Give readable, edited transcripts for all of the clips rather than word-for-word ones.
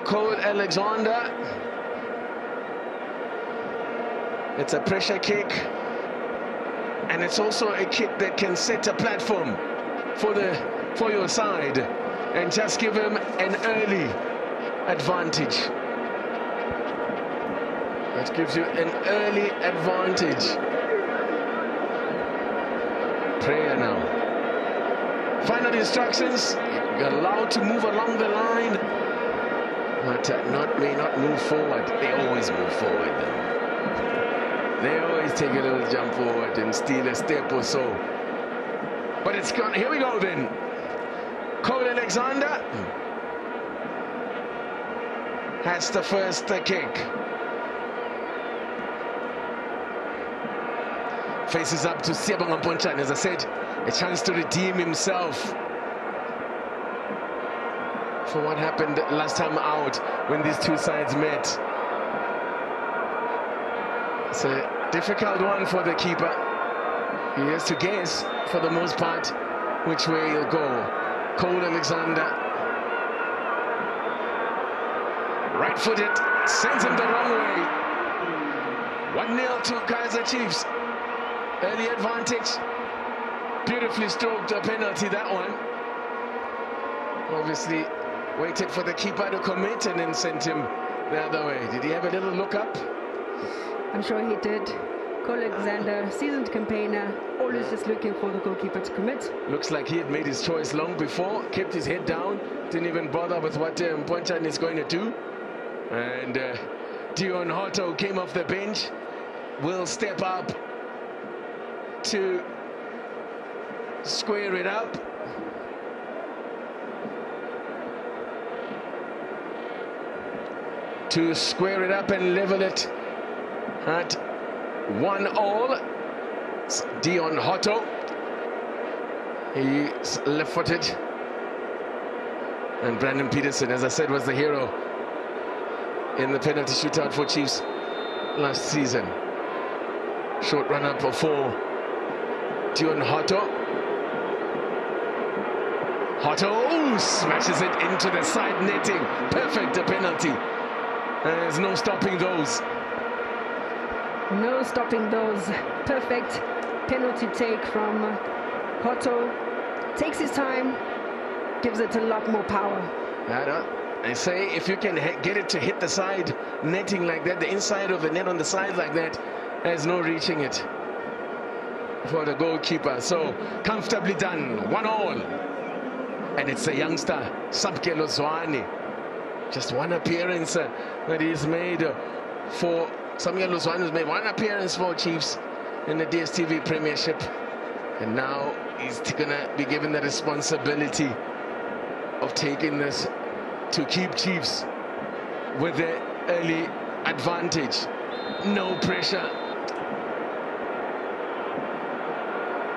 Cole Alexander. It's a pressure kick, and it's also a kick that can set a platform for your side and just give him an early advantage. That gives you an early advantage. Prayer now. Final instructions. You're allowed to move along the line, but may not move forward. They always move forward. They always take a little jump forward and steal a step or so. But it's gone. Here we go then. Cole Alexander has the first kick. Faces up to Siyabonga Mponchane. As I said, a chance to redeem himself for what happened last time out when these two sides met. It's a difficult one for the keeper. He has to guess, for the most part, which way he'll go. Cole Alexander, right-footed, sends him the wrong way. 1-0 to Kaizer Chiefs. Early advantage. Beautifully stroked a penalty, that one. Obviously waited for the keeper to commit and then sent him the other way. Did he have a little look up? I'm sure he did. Cole Alexander, seasoned campaigner, always just looking for the goalkeeper to commit. Looks like he had made his choice long before, kept his head down, didn't even bother with what Mponchane is going to do. And Dion Hotto came off the bench, will step up to square it up. To square it up and level it at 1-all. Dion Hotto. He's left-footed. And Brandon Peterson, as I said, was the hero in the penalty shootout for Chiefs last season. Short run-up for Dion Hotto. Hotto smashes it into the side netting. Perfect, a penalty. There's no stopping those. No stopping those. Perfect penalty take from Hotto. Takes his time, gives it a lot more power. I say if you can get it to hit the side netting like that, the inside of the net on the side like that, there's no reaching it for the goalkeeper. So comfortably done, 1-all. And it's a youngster, Sabkelo Zwane. Just one appearance that he's made for Samuel Luzwane, has made one appearance for Chiefs in the DStv Premiership, and now he's gonna be given the responsibility of taking this to keep Chiefs with the early advantage. No pressure,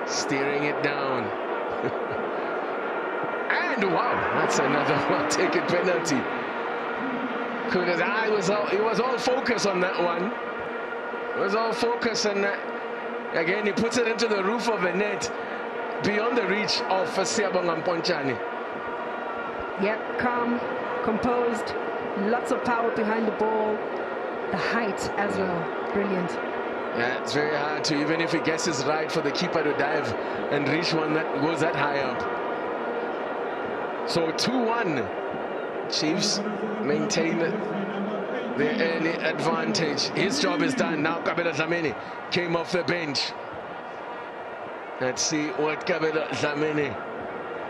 steering it down. And wow, that's another well-taken penalty. Because he was all focus on that one. It was all focus, and again he puts it into the roof of the net, beyond the reach of Siyabonga Mponchane. Yep, calm, composed, lots of power behind the ball, the height as well, brilliant. Yeah, it's very hard to, even if he guesses right, for the keeper to dive and reach one that goes that high up. So 2-1. Chiefs maintain the early advantage. His job is done. Now Kabelo Dlamini came off the bench. Let's see what Kabelo Dlamini,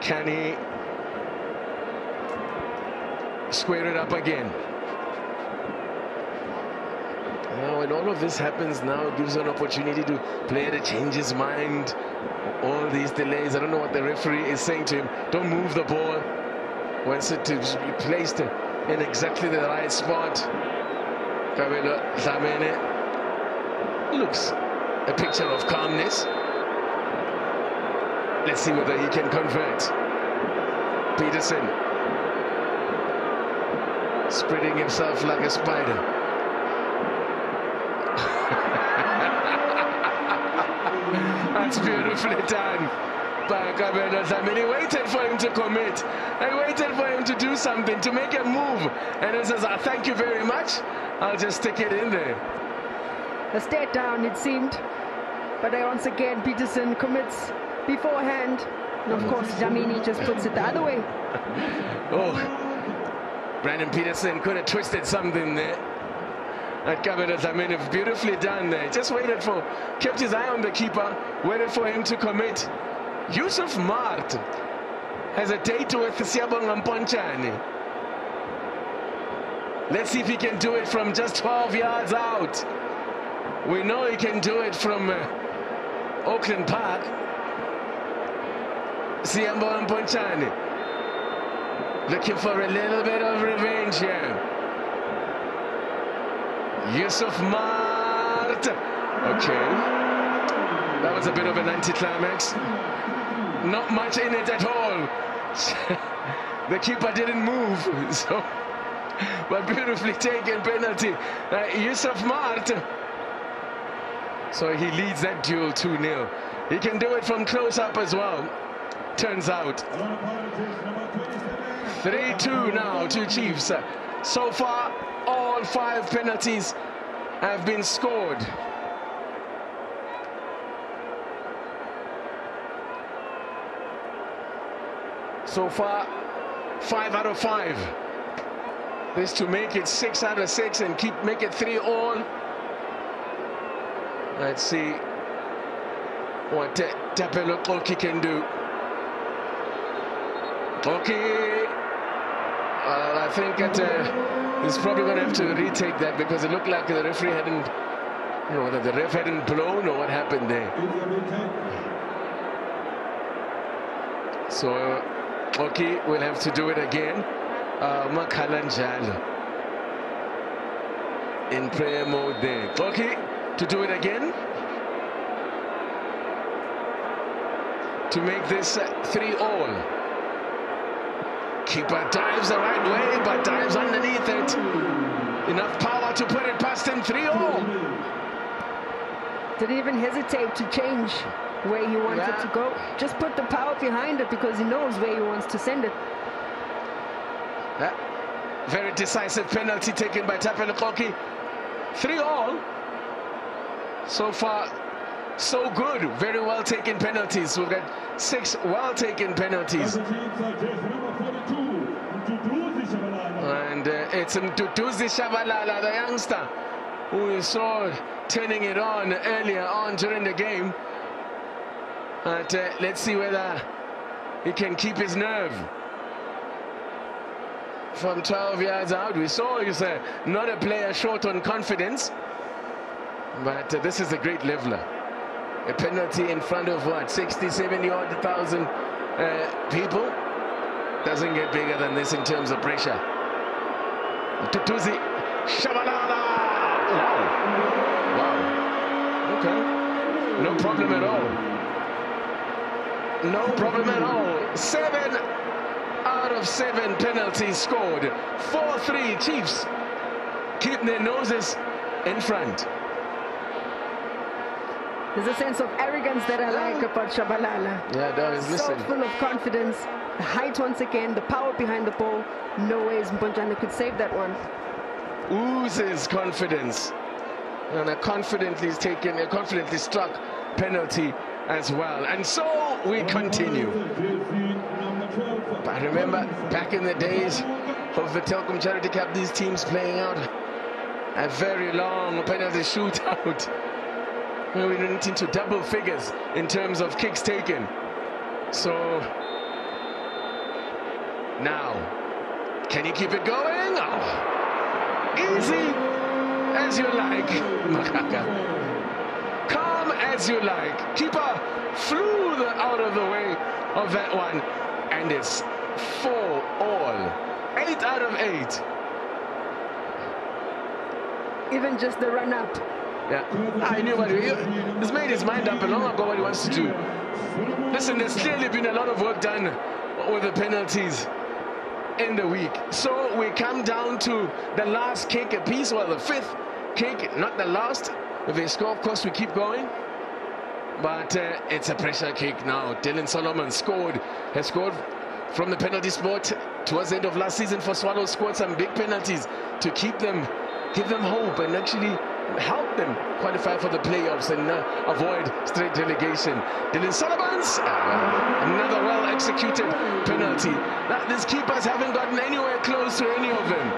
can he square it up again? Now when all of this happens, now it gives an opportunity to player to change his mind. All these delays, I don't know what the referee is saying to him. Don't move the ball. Wants it to be placed in exactly the right spot. Kabelo Dlamini looks a picture of calmness. Let's see whether he can convert. Peterson spreading himself like a spider. That's beautifully done by Kabelo Dlamini. Waited for him to commit and waited for him to do something, to make a move, and he says, thank you very much, I'll just stick it in there. A stare down, it seemed, but once again Peterson commits beforehand, and of course Dlamini just puts it the other way. Oh, Brandon Peterson could have twisted something there. That covered as beautifully done there. Just waited for, kept his eye on the keeper, waited for him to commit. Yusuf Mart has a date with Siyabonga Mponchane. Let's see if he can do it from just 12 yards out. We know he can do it from Auckland Park. Siyabonga Mponchane looking for a little bit of revenge here. Yusuf Mart. Okay, that was a bit of an anticlimax. Not much in it at all. The keeper didn't move, so but beautifully taken penalty. Yusuf Mart. So he leads that duel 2-0. He can do it from close up as well, turns out. 3-2 now to Chiefs. So far, all 5 penalties have been scored. So far, 5 out of 5. This to make it 6 out of 6 and make it 3-all. Let's see what Tapelo Koki can do. Koki, I think he's probably going to have to retake that, because it looked like the referee hadn't, whether the ref hadn't blown or what happened there. So Koki will have to do it again. Makhalanjalo in prayer mode there. Koki to do it again to make this 3-all. Keeper dives the right way, but dives underneath it. Enough power to put it past him. 3-all. Didn't even hesitate to change where he wanted to go. Just put the power behind it, because he knows where he wants to send it. Very decisive penalty taken by Tapelo Koki. 3-all. So far, so good. Very well taken penalties. We've got 6 well taken penalties. And it's Mduduzi Shabalala, the youngster, who we saw turning it on earlier on during the game. But let's see whether he can keep his nerve. From 12 yards out, we saw he's not a player short on confidence. But this is a great leveler. A penalty in front of what, 60, 70 odd thousand people? Doesn't get bigger than this in terms of pressure. Tutuzi Shabalala. Wow. Okay. No problem at all. No problem at all. 7 out of 7 penalties scored. 4-3 Chiefs keep their noses in front. There's a sense of arrogance that I like about Shabalala. Yeah, that is, listen. So full of confidence. The height once again, the power behind the ball. No ways Mponchane could save that one. Oozes confidence. And a confidently struck penalty as well. And so we continue. I remember back in the days of the Telkom Charity Cup, these teams playing out a very long penalty shootout. We went into double figures in terms of kicks taken. So now, can you keep it going? Oh, easy as you like, Makaka. Calm as you like. Keeper flew out of the way of that one, and it's 4-all. 8 out of 8. Even just the run up. Yeah, I knew what he's made his mind up long ago what he wants to do. Listen, there's clearly been a lot of work done with the penalties in the week. So we come down to the last kick apiece, well, the 5th kick, not the last. If they score, of course, we keep going. But it's a pressure kick now. Dylan Solomon has scored from the penalty spot towards the end of last season for Swallows scored some big penalties to keep them, give them hope and actually help them qualify for the playoffs and avoid straight relegation. Dylan Solomon's another well-executed penalty. These keepers haven't gotten anywhere close to any of them.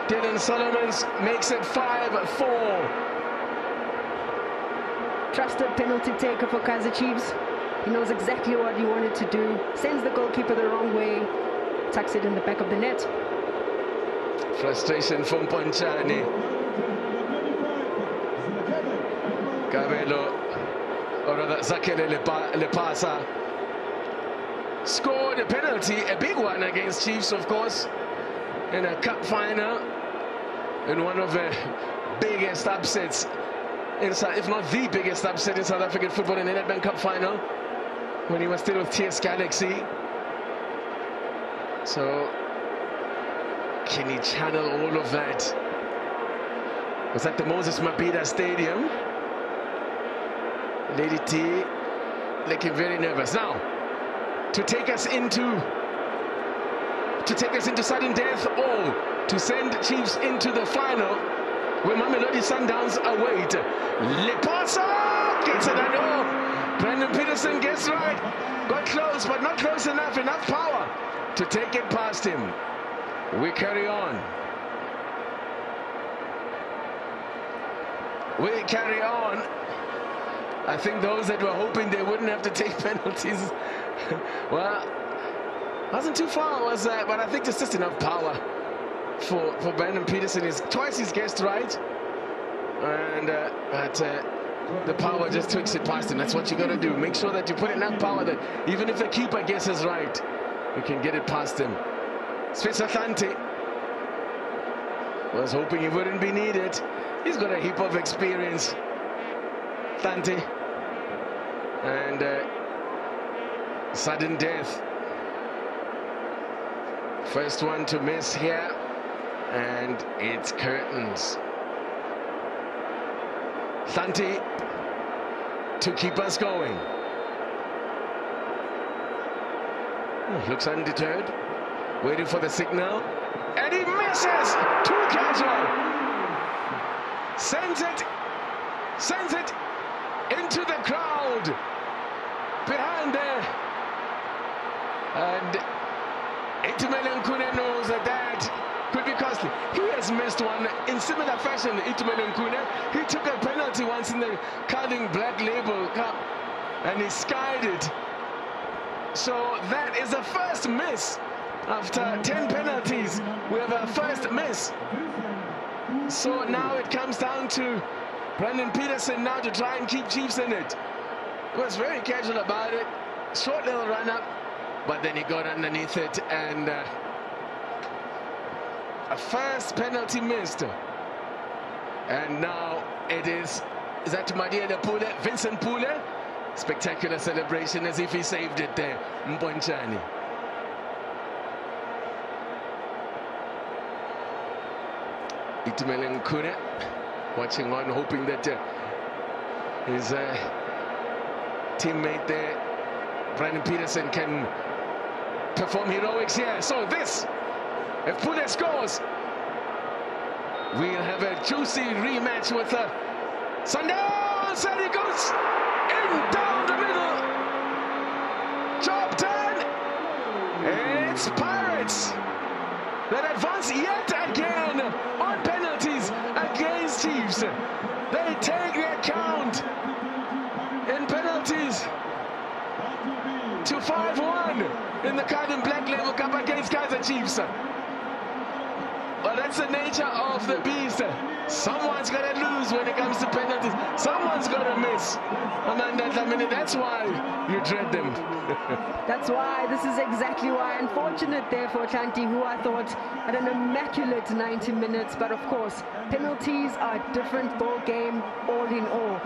Dylan Solomons makes it 5-4. Trusted penalty taker for Kaizer Chiefs. He knows exactly what he wanted to do. Sends the goalkeeper the wrong way. Tucks it in the back of the net. Frustration from Ponchani. Cabello, or rather Zakele Lepasa, scored a penalty, a big one against Chiefs, of course, in a cup final, in one of the biggest upsets, if not the biggest upset in South African football, in the Nedbank Cup final, when he was still with TS Galaxy. So, can he channel all of that? Was at the Moses Mabhida Stadium. Lady T looking very nervous now to take us into sudden death, or to send Chiefs into the final where Mamelodi Sundowns await. Lepasa gets it, and Brandon Peterson gets right, got close but not close enough power to take it past him. We carry on. We carry on. I think those that were hoping they wouldn't have to take penalties, well, wasn't too far, was that? But I think there's just enough power for Brandon Peterson. Twice he's guessed right, and the power just takes it past him. That's what you got to do. Make sure that you put enough power that even if the keeper guesses right, you can get it past him. Spencer Thante was hoping he wouldn't be needed. He's got a heap of experience, Thante. And sudden death. First one to miss here, and it's curtains. Thante to keep us going. Looks undeterred, waiting for the signal, and he misses. Too casual. Sends it into the crowd behind there, and Itumele Nkune knows that could be costly. He has missed one in similar fashion. Itumele Nkune, he took a penalty once in the Carling Black Label Cup and he skied it. So that is the first miss. After 10 penalties, we have a first miss. So now it comes down to Brandon Peterson now to try and keep Chiefs in it. He was very casual about it. Short little run up, but then he got underneath it, and a first penalty missed. And now it is that Madiele Pule, Vincent Pule. Spectacular celebration as if he saved it there. Mponchani. Itumele Nkune watching on, hoping that his teammate there, Brandon Peterson, can perform heroics here. So this, if Pule scores, we'll have a juicy rematch with Sundowns, and he goes in down the middle. Job done. It's Pirates that advance yet again on penalties against Chiefs. They take their count in penalties to 5-1 in the Carling Black Label Cup against Kaizer Chiefs. Well, that's the nature of the beast. Someone's got to lose when it comes to penalties. Someone's got to miss. Amanda, that's why you dread them. That's why. This is exactly why. Unfortunate there for Chanti, who I thought had an immaculate 90 minutes. But of course, penalties are a different ball game, all in all.